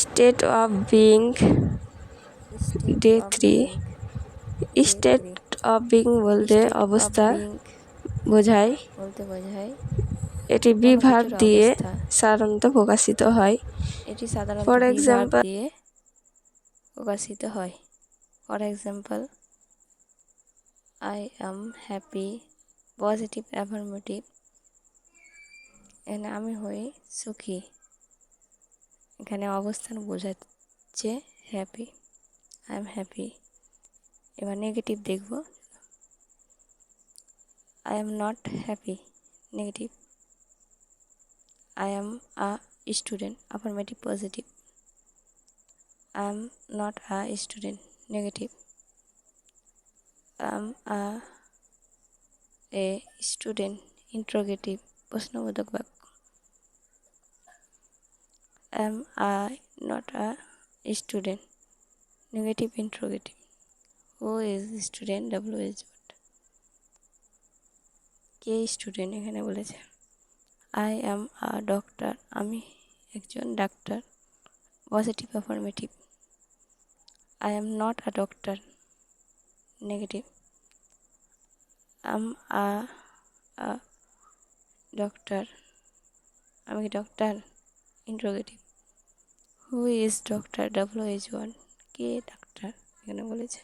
State of being day 3। State of being বলতে অবস্থা বোঝায়। এটি বি ভার্ব দিয়ে সাধারণত প্রকাশিত হয়। এটি সাধারণত ফর বি ভার্ব এক্সাম্পল, দিয়ে প্রকাশিত হয়। For example, I am happy, positive affirmative. এখানে আমি হই সুখী, এখানে অবস্থান বোঝাচ্ছে হ্যাপি, আই এম হ্যাপি। এবার নেগেটিভ দেখব, I am not happy, negative. I am a student, affirmative positive. I am not a student, negative. I M a student, interrogative, প্রশ্নবোধক বাক্য। am I not a student, negative interrogative. Who is student, W is what, K student এখানে বলেছে। I am a doctor, আমি একজন doctor, positive affirmative. I am not a doctor, negative. am a doctor, আমি কি doctor, interrogative. Who is doctor, W is what, K doctor এখানে বলেছে।